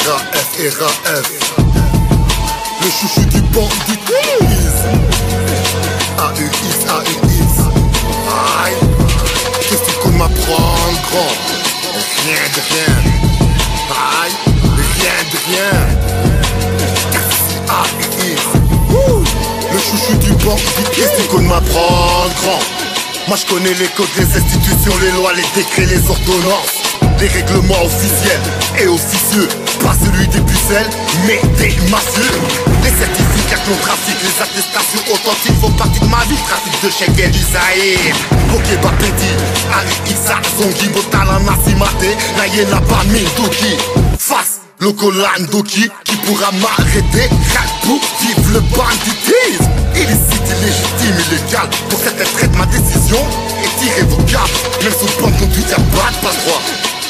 R-A-F, le chouchou du banditisme. A-U-X, A-U-X. Aïe, qu'est-ce que tu comptes m'apprendre, grand? Rien de rien. Aïe, rien de rien. A-U-X. Le chouchou du banditisme. Qu'est-ce que tu comptes m'apprendre, grand? Moi je connais les codes, les institutions, les lois, les décrets, les ordonnances, les règlements officiels et officieux. Pas celui des pucelles, mais des mafieux. Les certificats non trafic, les attestations authentiques font partie de ma vie. Trafic de chèques et du Zahir. Ok Bapeti, Ali Issa, Zongi, Botala, Nassimate, Nayena, Bamil, Doki. Face, Locolan, Doki, qui pourra m'arrêter? Khalpou, vive le banditisme. Illicite, illégitime, illégal. Pour certains traite ma décision est irrévocable. Même sous bande conduite, y'a pas de droit.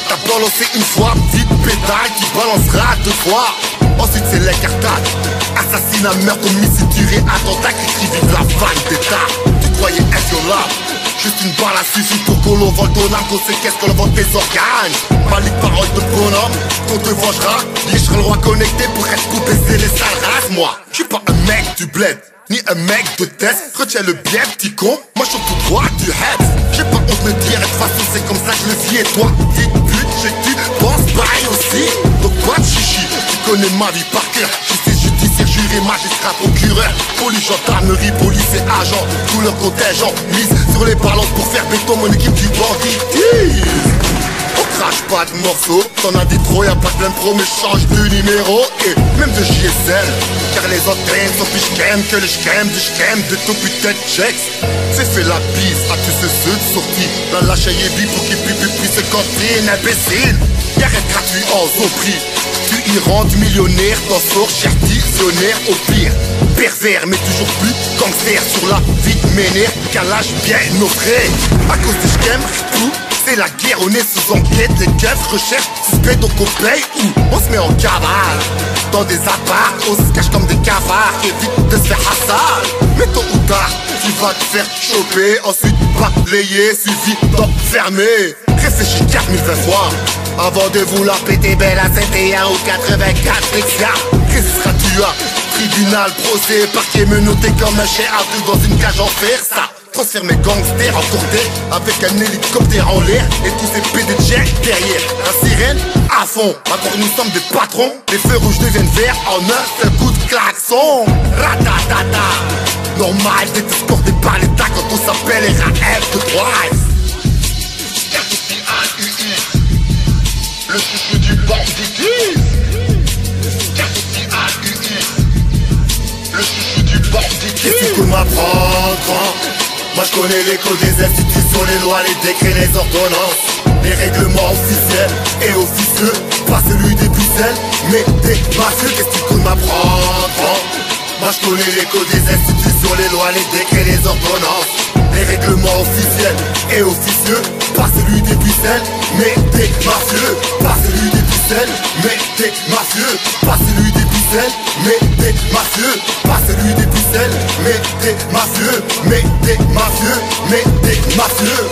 T'as balancé une fois, petite pétale qui balancera deux fois. Ensuite c'est l'incartade. Assassinat, meurtre, homicide, tuerie, attentat, qui vive la vague d'état. Tu croyais inviolable, juste une balle a suffi pour qu'on l'on vole ton âme, qu'on séquestre, qu'on vole tes organes. Malik, parole de bonhomme, qu'on te vengera. Je serai le roi connecté pour être pour baiser les sales races. Moi, j'suis pas un mec du bled, ni un mec de test. Retiens le bien, petit con, moi j'suis tout droit du head. J'ai pas honte de dire, de toute façon c'est comme ça que je le vis. Et toi, petite pute, tu penses pareil aussi. Donc pas de chichi, tu connais ma vie par cœur. Justice, judiciaire, juré, magistrat, procureur, police, gendarmerie, police et agent. Tout leur contingent, mise sur les balances pour faire béton mon équipe du banditisme. On crache pas de morceaux, t'en as dit trop, y'a pas plein de pro, mais change de numéro et même de JSL. Car les autres crèmes sont plus j'crème que le j'crème de ton putain de checks. C'est fait la bise à tous ceux de sortie. La lâche à Yébi pour qu'il puisse se canter, un imbécile. Y'a rien de gratuit en son prix. Tu y rentres millionnaire, t'en sors cher dictionnaire au pire. Pervers mais toujours plus gangster sur la vie de ménère, calage bien nos frais. À cause des j'crème, tout. C'est la guerre, on est sous enquête, les keufs recherchent, suspect donc on paye ou on se met en cavale. Dans des apparts, on se cache comme des cavards, évite de se faire hassal. Mais tôt ou tard, tu vas te faire choper, ensuite balayer, suivi d'enfermer. Réfléchis 4020 fois avant de vous la péter belle à 71 ou 84 Lexia. Résisteras-tu à tribunal, procès, parquet menotté comme un chien à deux dans une cage en fer, ça transfère mes gangsters en cordée avec un hélicoptère en l'air et tous ces PDG derrière. La sirène à fond, encore nous sommes des patrons. Les feux rouges deviennent verts en un seul coup de klaxon. Ratatata, normal d'être escorté par l'État quand on s'appelle RAF de Drive. Le chouchou du banditisme. Le chouchou du banditisme. Qu'est-ce qu'on m'apprend? Moi je connais les codes des institutions, les lois, les décrets, les ordonnances, les règlements officiels et officieux. Pas celui des pucelles, mais des mafieux. Qu'est-ce que tu comptes m'apprendre? Moi je connais les codes des institutions, les lois, les décrets, les ordonnances, les règlements officiels et officieux. Pas celui des pucelles, mais des mafieux. Pas celui des pucelles, mais des mafieux. Pas celui des pucelles, mais des mafieux. Pas celui des pucelles, mais des mafieux. Mais des mafieux, mais des mafieux.